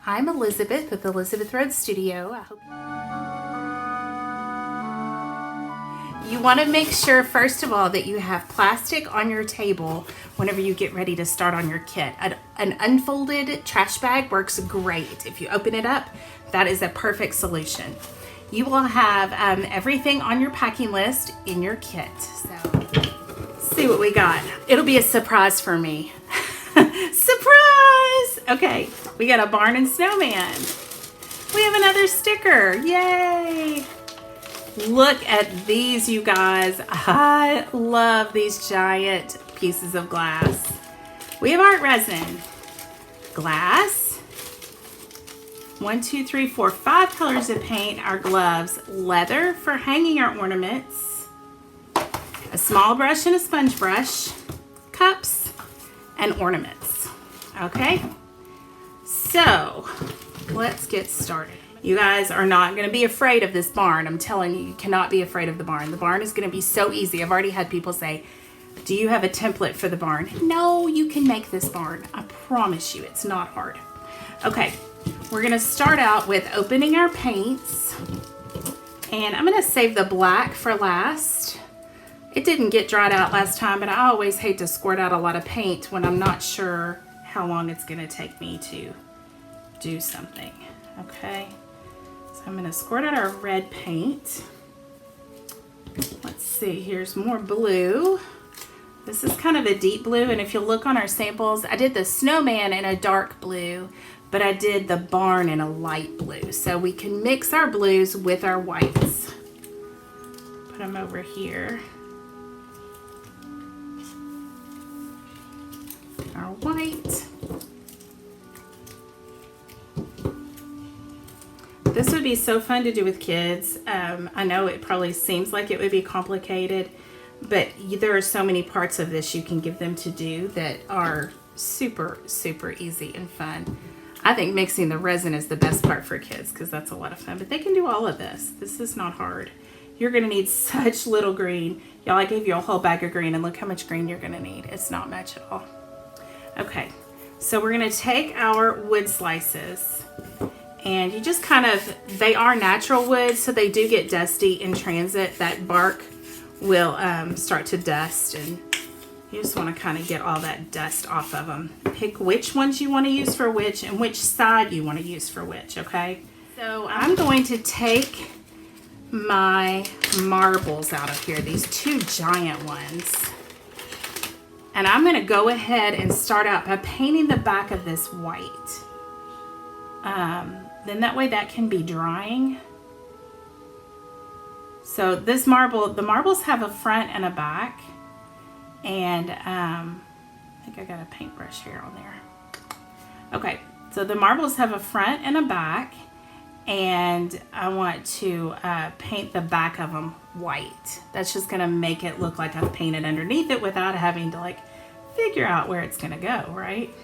I'm Elizabeth with Elizabeth Road Studio. I hope you want to make sure, first of all, that you have plastic on your table whenever you get ready to start on your kit. An unfolded trash bag works great. If you open it up, that is a perfect solution. You will have everything on your packing list in your kit. So, let's see what we got. It'll be a surprise for me. Surprise! Okay, we got a barn and snowman. We have another sticker. Yay! Look at these, you guys. I love these giant pieces of glass. We have art resin, glass, 1, 2, 3, 4, 5 colors of paint, our gloves, leather for hanging our ornaments, a small brush and a sponge brush, cups, and ornaments. Okay, so let's get started. You guys are not going to be afraid of this barn. I'm telling you, you cannot be afraid of the barn. The barn is going to be so easy. I've already had people say, do you have a template for the barn? No, you can make this barn. I promise you, it's not hard. Okay, we're going to start out with opening our paints. And I'm going to save the black for last. It didn't get dried out last time, but I always hate to squirt out a lot of paint when I'm not sure how long it's going to take me to do something. Okay. I'm going to squirt out our red paint. Let's see, here's more blue. This is kind of a deep blue, and if you look on our samples, I did the snowman in a dark blue, but I did the barn in a light blue. So we can mix our blues with our whites. Put them over here. Our white. This would be so fun to do with kids. I know it probably seems like it would be complicated, but there are so many parts of this you can give them to do that are super, super easy and fun. I think mixing the resin is the best part for kids because that's a lot of fun, but they can do all of this. This is not hard. You're gonna need such little green. Y'all, I gave you a whole bag of green and look how much green you're gonna need. It's not much at all. Okay, so we're gonna take our wood slices. And you just kind of, they are natural wood, so they do get dusty in transit. That bark will start to dust, and you just want to kind of get all that dust off of them. Pick which ones you want to use for which and which side you want to use for which, okay? So I'm going to take my marbles out of here, these two giant ones. And I'm going to go ahead and start out by painting the back of this white. Then that way that can be drying. So this marble, the marbles have a front and a back. And I think I got a paintbrush here on there. Okay, so the marbles have a front and a back. And I want to paint the back of them white. That's just gonna make it look like I've painted underneath it without having to like figure out where it's gonna go, right?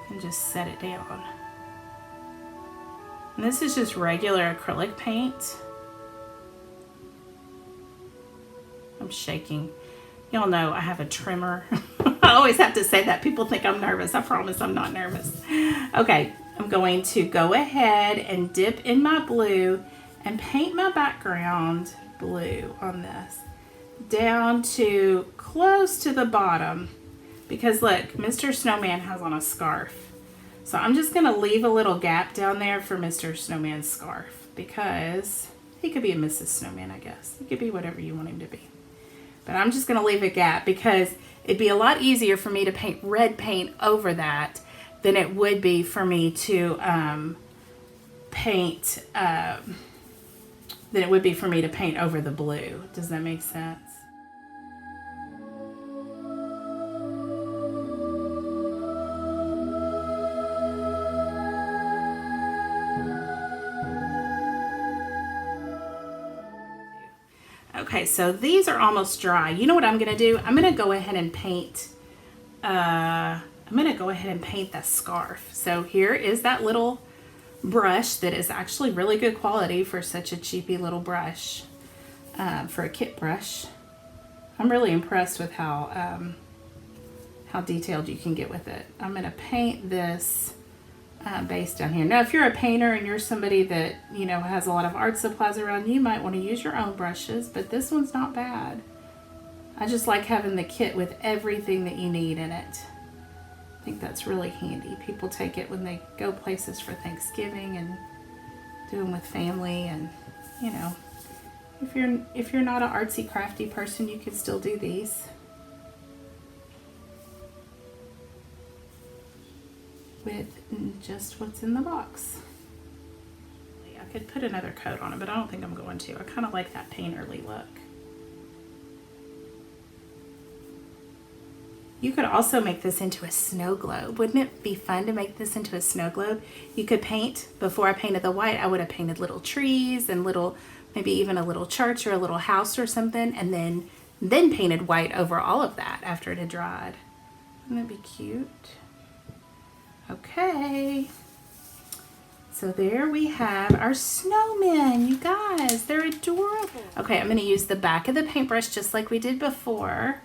And just set it down. And this is just regular acrylic paint. I'm shaking. Y'all know I have a trimmer. I always have to say that. People think I'm nervous. I promise I'm not nervous. Okay, I'm going to go ahead and dip in my blue and paint my background blue on this. Down to close to the bottom. Because look, Mr. Snowman has on a scarf. So I'm just going to leave a little gap down there for Mr. Snowman's scarf because he could be a Mrs. Snowman, I guess. He could be whatever you want him to be. But I'm just going to leave a gap because it'd be a lot easier for me to paint red paint over that than it would be for me to paint over the blue. Does that make sense? Okay, so these are almost dry. You know what I'm gonna do? I'm gonna go ahead and paint. I'm gonna go ahead and paint that scarf. So here is that little brush that is actually really good quality for such a cheapy little brush, for a kit brush. I'm really impressed with how detailed you can get with it. I'm gonna paint this base down here. Now, if you're a painter and you're somebody that, you know, has a lot of art supplies around, you might want to use your own brushes, but this one's not bad. I just like having the kit with everything that you need in it. I think that's really handy. People take it when they go places for Thanksgiving and do them with family, and, you know, if you're not an artsy crafty person, you can still do these with just what's in the box. I could put another coat on it, but I don't think I'm going to. I kind of like that painterly look. You could also make this into a snow globe. Wouldn't it be fun to make this into a snow globe? You could paint, before I painted the white, I would have painted little trees and little, maybe even a little church or a little house or something, and then painted white over all of that after it had dried. Wouldn't that be cute? Okay. So there we have our snowmen, you guys. They're adorable. Okay, I'm gonna use the back of the paintbrush just like we did before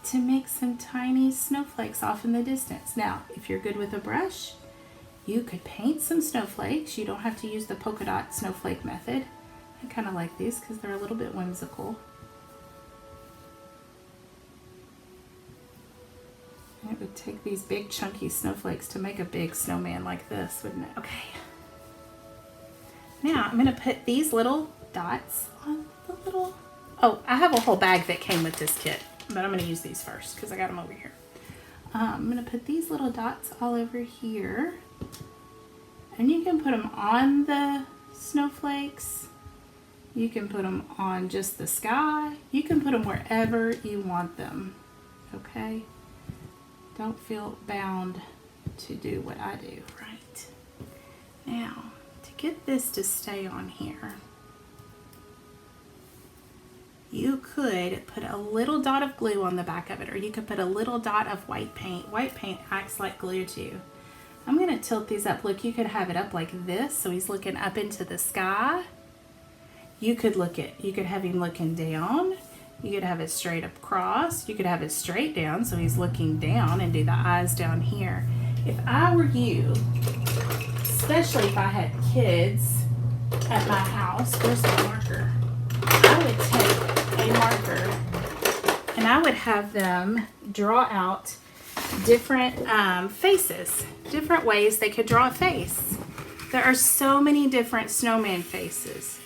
to make some tiny snowflakes off in the distance. Now, if you're good with a brush, you could paint some snowflakes. You don't have to use the polka dot snowflake method. I kind of like these because they're a little bit whimsical. It would take these big chunky snowflakes to make a big snowman like this, wouldn't it? Okay. Now I'm going to put these little dots on the little... Oh, I have a whole bag that came with this kit, but I'm going to use these first because I got them over here. I'm going to put these little dots all over here. And you can put them on the snowflakes. You can put them on just the sky. You can put them wherever you want them. Okay? Don't feel bound to do what I do. Right. Now, to get this to stay on here, you could put a little dot of glue on the back of it, or you could put a little dot of white paint. White paint acts like glue too. I'm going to tilt these up. Look, you could have it up like this, so he's looking up into the sky. You could have him looking down. You could have it straight across. You could have it straight down, so he's looking down, and do the eyes down here. If I were you, especially if I had kids at my house, where's the marker? I would take a marker and I would have them draw out different faces, different ways they could draw a face. There are so many different snowman faces.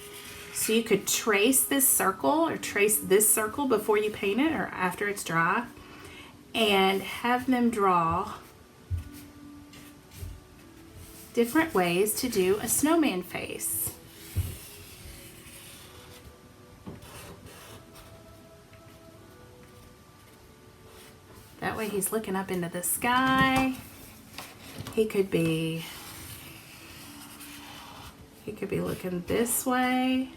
So you could trace this circle or trace this circle before you paint it or after it's dry, and have them draw different ways to do a snowman face. That way he's looking up into the sky. He could be looking this way,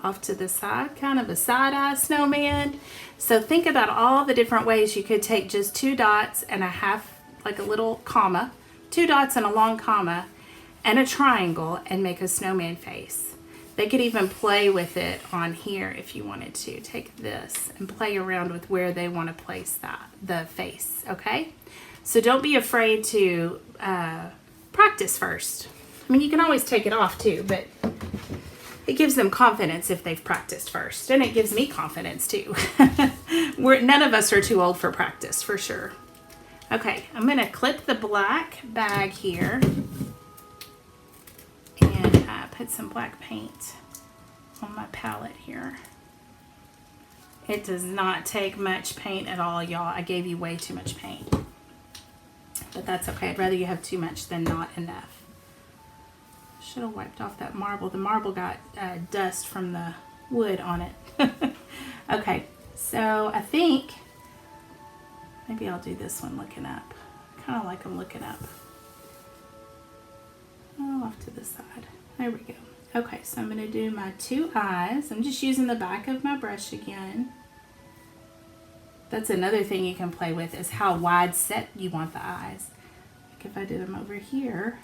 off to the side, kind of a side-eye snowman. So think about all the different ways you could take just two dots and a half, like a little comma, two dots and a long comma, and a triangle, and make a snowman face. They could even play with it on here if you wanted to. Take this and play around with where they want to place the face, okay? So don't be afraid to practice first. I mean, you can always take it off too, but it gives them confidence if they've practiced first. And it gives me confidence too. None of us are too old for practice, for sure. Okay, I'm going to clip the black bag here and put some black paint on my palette here. It does not take much paint at all, y'all. I gave you way too much paint. But that's okay. I'd rather you have too much than not enough. Should have wiped off that marble. The marble got dust from the wood on it. Okay, so I think maybe I'll do this one looking up. I kind of like them looking up. Oh, off to the side. There we go. Okay, so I'm going to do my two eyes. I'm just using the back of my brush again. That's another thing you can play with, is how wide set you want the eyes. Like if I did them over here,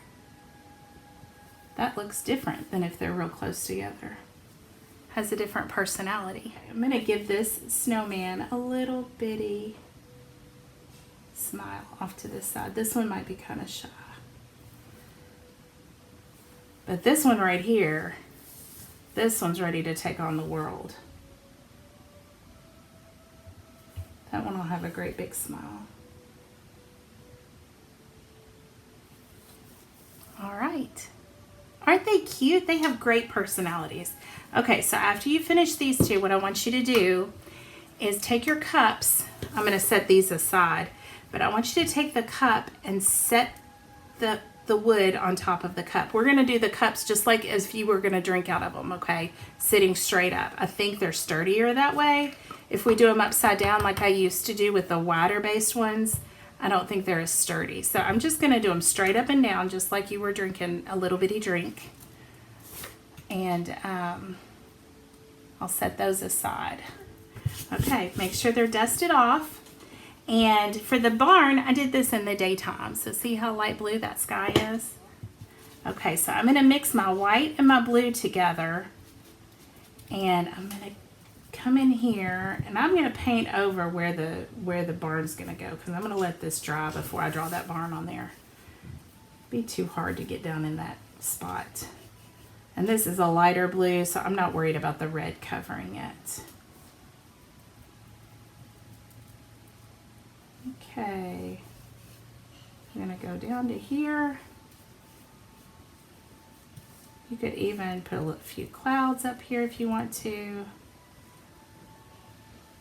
that looks different than if they're real close together. Has a different personality. I'm going to give this snowman a little bitty smile off to this side. This one might be kind of shy. But this one right here, this one's ready to take on the world. That one will have a great big smile. All right. Aren't they cute? They have great personalities. Okay, so after you finish these two, what I want you to do is take your cups. I'm going to set these aside, but I want you to take the cup and set the wood on top of the cup. We're going to do the cups just like as if you were going to drink out of them, okay? Sitting straight up. I think they're sturdier that way. If we do them upside down like I used to do with the wider based ones, I don't think they're as sturdy. So I'm just going to do them straight up and down just like you were drinking a little bitty drink. And I'll set those aside. Okay, make sure they're dusted off. And for the barn, I did this in the daytime. So see how light blue that sky is? Okay, so I'm going to mix my white and my blue together. And I'm going to come in here and I'm going to paint over where the barn's going to go, because I'm going to let this dry before I draw that barn on there. Be too hard to get down in that spot. And this is a lighter blue, so I'm not worried about the red covering it. Okay, I'm going to go down to here. You could even put a few clouds up here if you want to,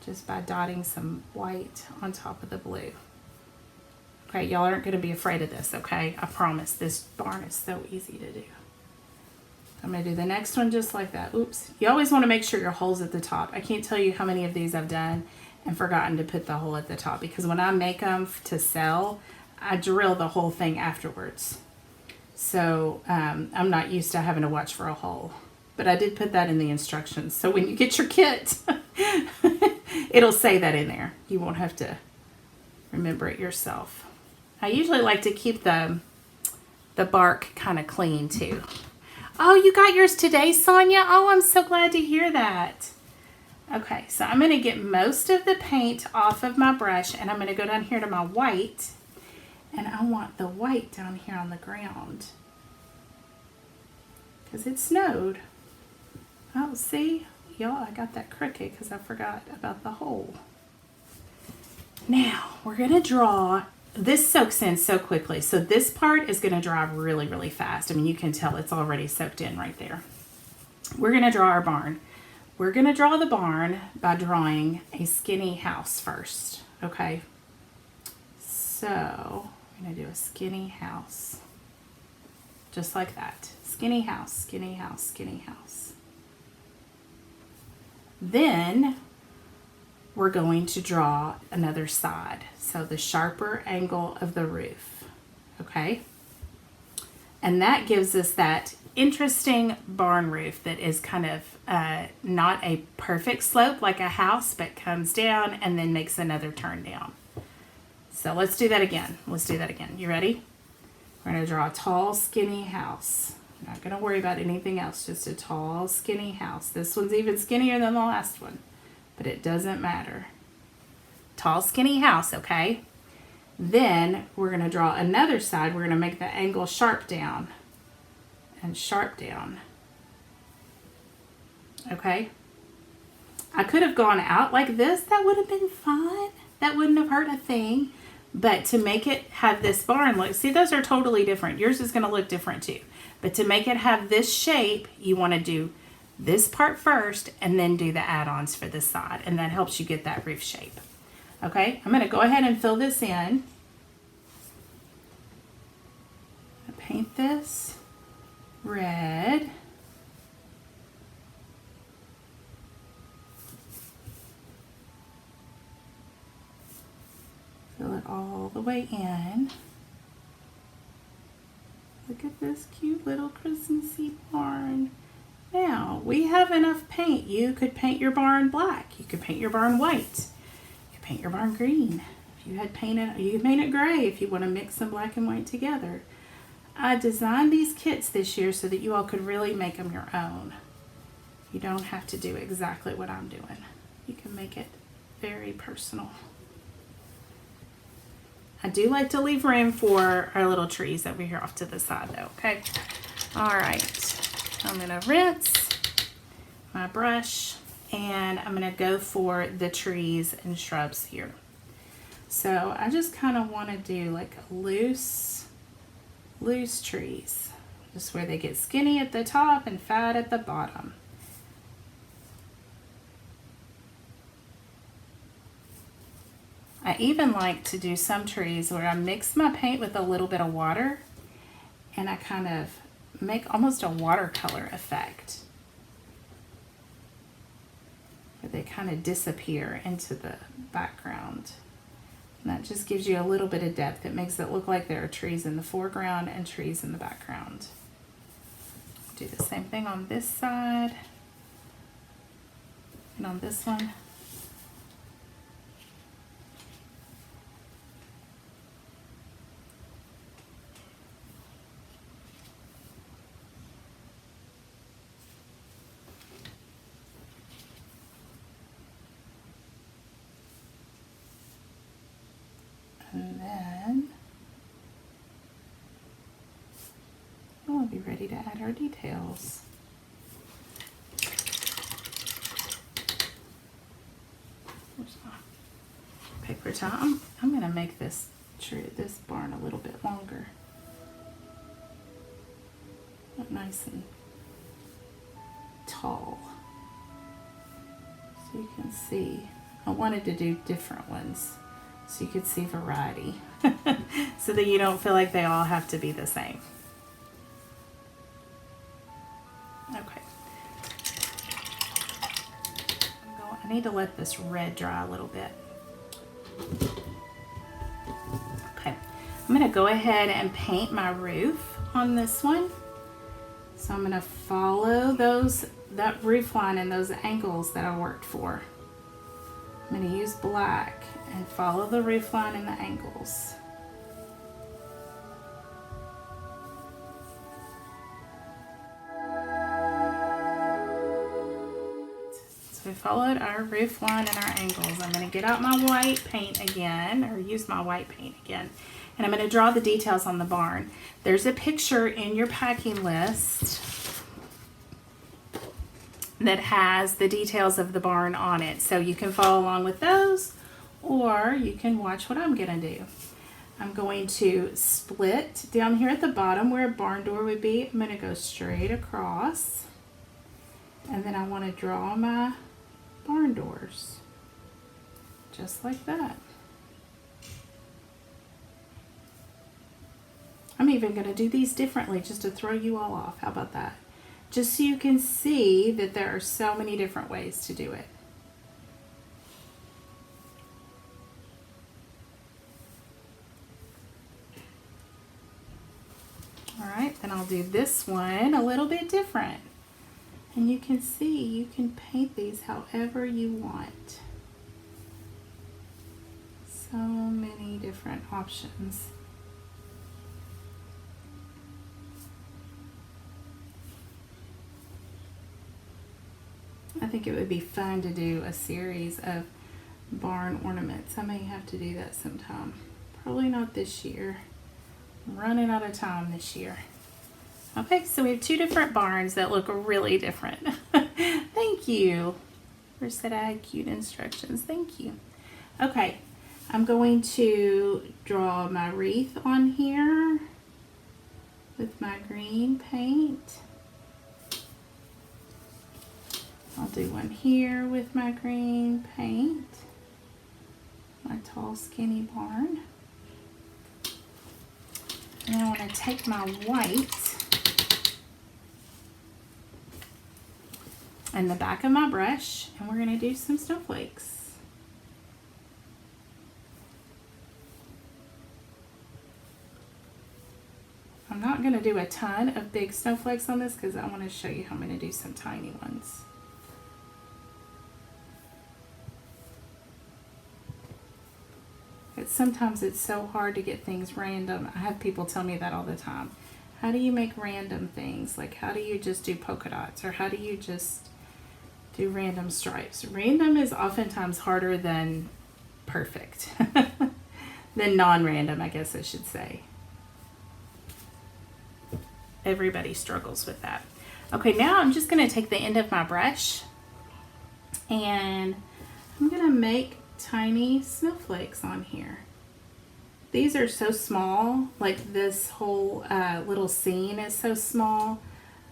just by dotting some white on top of the blue. Okay, y'all aren't going to be afraid of this, okay? I promise. This barn is so easy to do. I'm going to do the next one just like that. Oops. You always want to make sure your hole's at the top. I can't tell you how many of these I've done and forgotten to put the hole at the top, because when I make them to sell, I drill the whole thing afterwards. So I'm not used to having to watch for a hole. But I did put that in the instructions. So when you get your kit, it'll say that in there. You won't have to remember it yourself. I usually like to keep the bark kind of clean too. Oh, you got yours today, Sonia? Oh, I'm so glad to hear that. Okay, so I'm going to get most of the paint off of my brush, and I'm going to go down here to my white, and I want the white down here on the ground because it snowed. Oh, see? Y'all, I got that crooked because I forgot about the hole. Now, we're going to draw. This soaks in so quickly, so this part is going to dry really, really fast. I mean, you can tell it's already soaked in right there. We're going to draw our barn. We're going to draw the barn by drawing a skinny house first, okay? So, I'm going to do a skinny house, just like that. Skinny house, skinny house, skinny house. Then, we're going to draw another side, so the sharper angle of the roof, okay? And that gives us that interesting barn roof that is kind of not a perfect slope like a house, but comes down and then makes another turn down. So let's do that again. Let's do that again. You ready? We're going to draw a tall, skinny house. I'm not going to worry about anything else, just a tall, skinny house. This one's even skinnier than the last one, but it doesn't matter. Tall, skinny house, okay? Then we're going to draw another side. We're going to make the angle sharp down and sharp down. Okay? I could have gone out like this. That would have been fun. That wouldn't have hurt a thing. But to make it have this barn look, see, those are totally different. Yours is going to look different too. But to make it have this shape, you want to do this part first and then do the add-ons for the side. And that helps you get that roof shape. Okay? I'm going to go ahead and fill this in. Paint this red. Fill it all the way in. Look at this cute little Christmassy barn. Now, we have enough paint. You could paint your barn black. You could paint your barn white. You could paint your barn green. If you had painted, you could paint it gray if you want to mix some black and white together. I designed these kits this year so that you all could really make them your own. You don't have to do exactly what I'm doing. You can make it very personal. I do like to leave room for our little trees over here off to the side though, okay? All right, I'm gonna rinse my brush and I'm gonna go for the trees and shrubs here. So I just kind of want to do like loose trees, just where they get skinny at the top and fat at the bottom. I even like to do some trees where I mix my paint with a little bit of water and I kind of make almost a watercolor effect, where they kind of disappear into the background. And that just gives you a little bit of depth. It makes it look like there are trees in the foreground and trees in the background. Do the same thing on this side and on this one. And then we'll be ready to add our details. Where's my paper towel? I'm going to make this barn a little bit longer. Nice and tall. So you can see. I wanted to do different ones, so you could see variety, so that you don't feel like they all have to be the same. Okay. I need to let this red dry a little bit. Okay, I'm gonna go ahead and paint my roof on this one. So I'm gonna follow that roof line and those angles that I worked for. I'm going to use black and follow the roof line and the angles. So we followed our roof line and our angles. I'm going to get out my white paint again, or use my white paint again. And I'm going to draw the details on the barn. There's a picture in your packing list that has the details of the barn on it. So you can follow along with those, or you can watch what I'm gonna do. I'm going to split down here at the bottom where a barn door would be. I'm gonna go straight across, and then I wanna draw my barn doors, just like that. I'm even gonna do these differently just to throw you all off. How about that? Just so you can see that there are so many different ways to do it. All right, then I'll do this one a little bit different. And you can see you can paint these however you want. So many different options. I think it would be fun to do a series of barn ornaments. I may have to do that sometime. Probably not this year. I'm running out of time this year. Okay, so we have two different barns that look really different. Thank you. First said I had cute instructions. Thank you. Okay, I'm going to draw my wreath on here with my green paint. I'll do one here with my green paint, my tall skinny barn. And I want to take my white and the back of my brush, and we're going to do some snowflakes. I'm not going to do a ton of big snowflakes on this because I want to show you how I'm going to do some tiny ones. Sometimes it's so hard to get things random. I have people tell me that all the time. How do you make random things? Like, how do you just do polka dots? Or how do you just do random stripes? Random is oftentimes harder than perfect. than non-random, I guess I should say. Everybody struggles with that. Okay, now I'm just going to take the end of my brush and I'm going to make tiny snowflakes on here. These are so small, like this whole little scene is so small.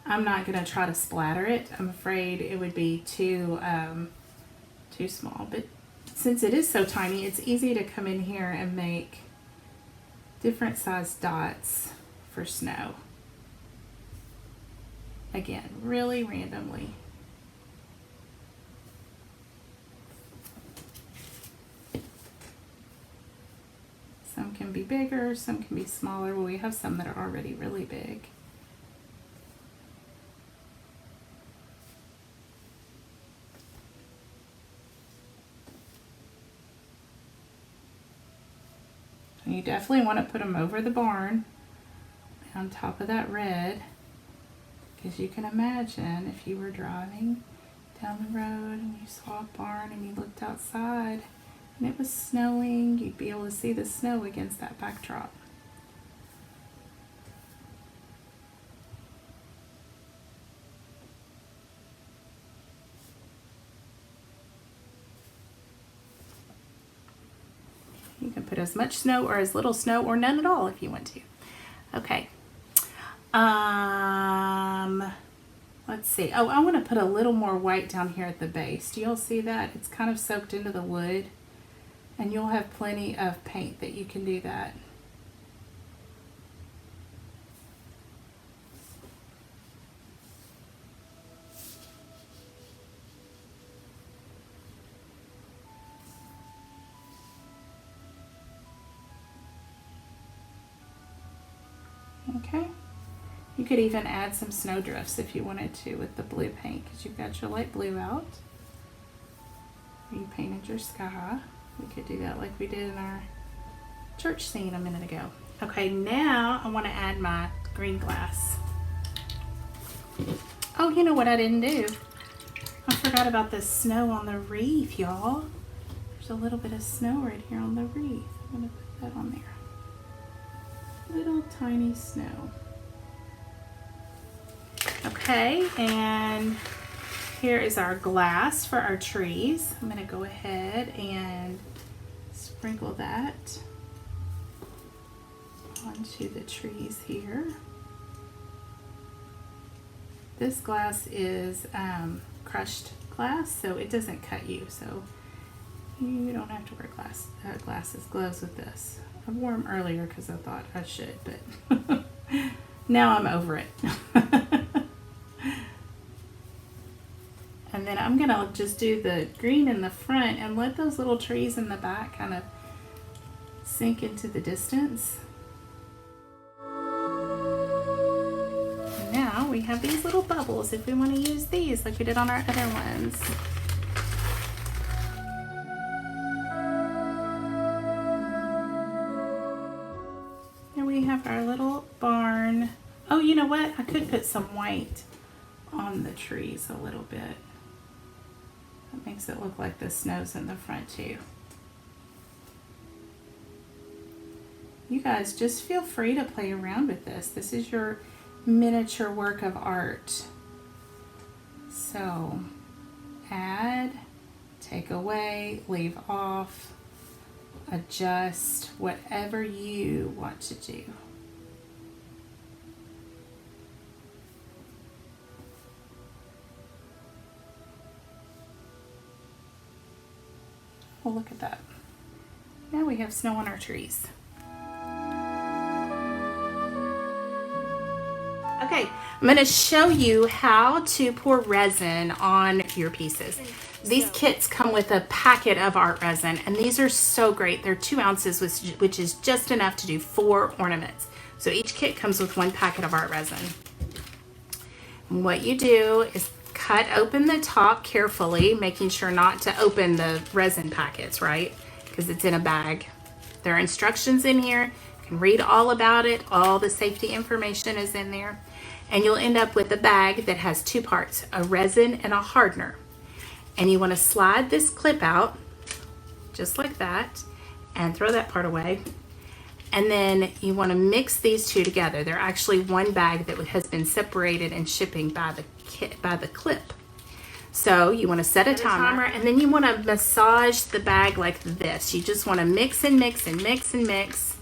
I'm not going to try to splatter it. I'm afraid it would be too small. But since it is so tiny, it's easy to come in here and make different sized dots for snow. Again, really randomly. Some can be bigger, some can be smaller. Well, we have some that are already really big. And you definitely want to put them over the barn on top of that red, because you can imagine if you were driving down the road and you saw a barn and you looked outside and it was snowing, you'd be able to see the snow against that backdrop. You can put as much snow or as little snow or none at all if you want to. Okay. Let's see. Oh, I want to put a little more white down here at the base. Do y'all see that? It's kind of soaked into the wood. And you'll have plenty of paint that you can do that. Okay. You could even add some snowdrifts if you wanted to with the blue paint, because you've got your light blue out. You painted your sky. We could do that like we did in our church scene a minute ago. Okay, now I want to add my green glass. Oh, you know what I didn't do? I forgot about the snow on the wreath, y'all. There's a little bit of snow right here on the wreath. I'm going to put that on there. Little tiny snow. Okay, and here is our glass for our trees. I'm going to go ahead and sprinkle that onto the trees here. This glass is crushed glass, so it doesn't cut you, so you don't have to wear gloves with this. I wore them earlier because I thought I should, but now I'm over it. And then I'm gonna just do the green in the front and let those little trees in the back kind of sink into the distance. And now we have these little bubbles if we want to use these like we did on our other ones. Here we have our little barn. Oh, you know what? I could put some white on the trees a little bit. That makes it look like the snow's in the front too. You guys just feel free to play around with this. This is your miniature work of art. So add, take away, leave off, adjust, whatever you want to do. Well, look at that. Now we have snow on our trees. Okay, I'm going to show you how to pour resin on your pieces. These kits come with a packet of art resin, and these are so great. They're 2 ounces, which is just enough to do 4 ornaments. So each kit comes with 1 packet of art resin. And what you do is cut open the top carefully, making sure not to open the resin packets, right? Because it's in a bag. There are instructions in here. You can read all about it. All the safety information is in there. And you'll end up with a bag that has 2 parts, a resin and a hardener. And you want to slide this clip out, just like that, and throw that part away. And then you want to mix these two together. They're actually one bag that has been separated and shipping by the clip. So you want to set a timer, and then you want to massage the bag like this. You just want to mix and mix and mix and mix.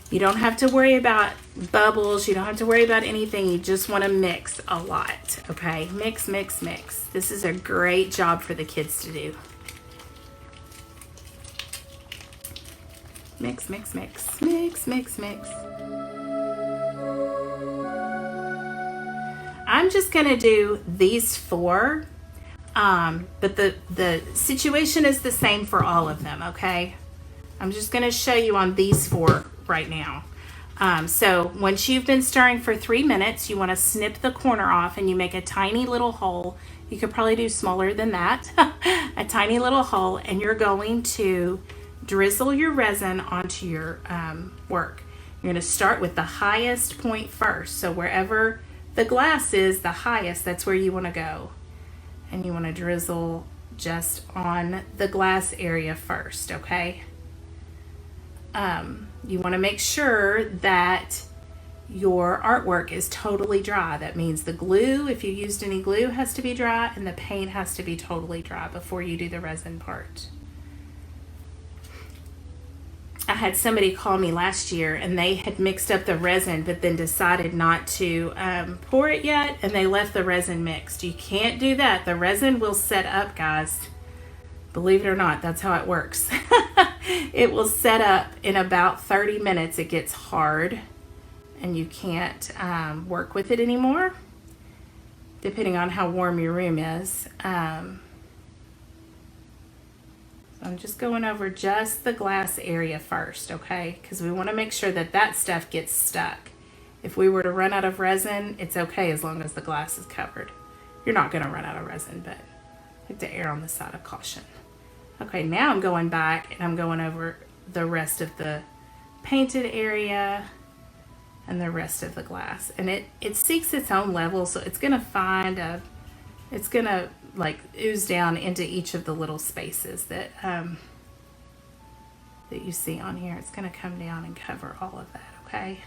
You don't have to worry about bubbles. You don't have to worry about anything. You just want to mix a lot, okay? Mix, mix, mix. This is a great job for the kids to do. Mix, mix, mix, mix, mix, mix. I'm just gonna do these 4, but the situation is the same for all of them, okay? I'm just gonna show you on these 4 right now. So once you've been stirring for 3 minutes, you wanna snip the corner off and you make a tiny little hole. You could probably do smaller than that. A tiny little hole, and you're going to drizzle your resin onto your work. You're going to start with the highest point first. So wherever the glass is the highest, that's where you want to go. And you want to drizzle just on the glass area first, okay? You want to make sure that your artwork is totally dry. That means the glue, if you used any glue, has to be dry, and the paint has to be totally dry before you do the resin part. I had somebody call me last year, and they had mixed up the resin but then decided not to pour it yet, and they left the resin mixed. You can't do that. The resin will set up, guys. Believe it or not, that's how it works. It will set up in about 30 minutes. It gets hard and you can't work with it anymore, depending on how warm your room is. I'm just going over just the glass area first, okay? Because we want to make sure that that stuff gets stuck. If we were to run out of resin, it's okay as long as the glass is covered. You're not going to run out of resin, but I like to err on the side of caution. Okay, now I'm going back and I'm going over the rest of the painted area and the rest of the glass. And it seeks its own level, so it's going to find a, it's going to like ooze down into each of the little spaces that that you see on here. It's going to come down and cover all of that, okay?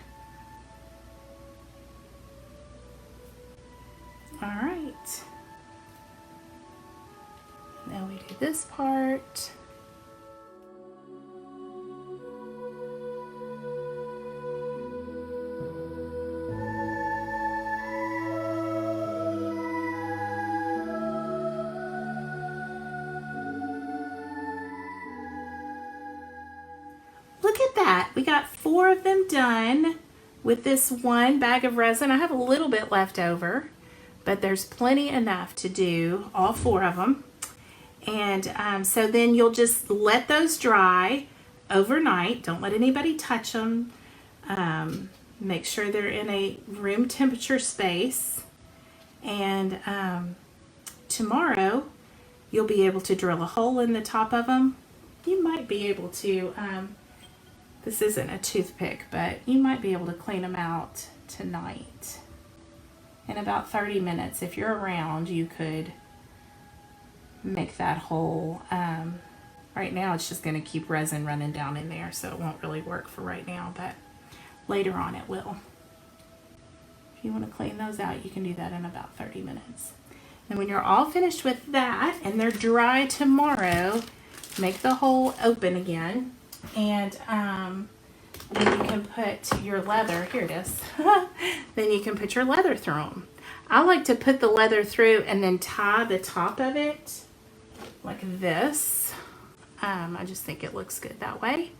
All right. Now we do this part. Look at that. We got 4 of them done with this one bag of resin. I have a little bit left over, but there's plenty enough to do all 4 of them. And so then you'll just let those dry overnight. Don't let anybody touch them. Make sure they're in a room temperature space. And tomorrow you'll be able to drill a hole in the top of them. You might be able to, this isn't a toothpick, but you might be able to clean them out tonight. In about 30 minutes, if you're around, you could make that hole. Right now it's just going to keep resin running down in there, so it won't really work for right now, but later on it will. If you want to clean those out, you can do that in about 30 minutes. And when you're all finished with that and they're dry tomorrow, make the hole open again, and then you can put your leather, here it is, then you can put your leather through them. I like to put the leather through and then tie the top of it like this. I just think it looks good that way.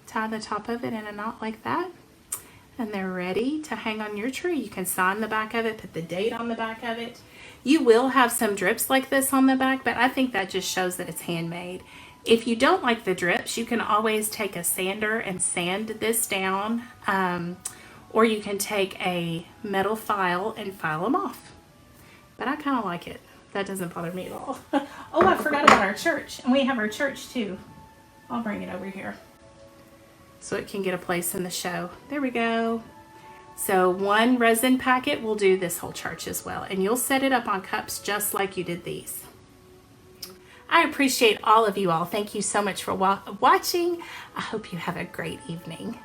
Tie the top of it in a knot like that, and they're ready to hang on your tree. You can sign the back of it, put the date on the back of it. You will have some drips like this on the back, but I think that just shows that it's handmade. If you don't like the drips, you can always take a sander and sand this down, or you can take a metal file and file them off. But I kind of like it. That doesn't bother me at all. Oh, I forgot about our church. And we have our church too. I'll bring it over here so it can get a place in the show. There we go. So one resin packet will do this whole church as well. And you'll set it up on cups just like you did these. I appreciate all of you all. Thank you so much for watching. I hope you have a great evening.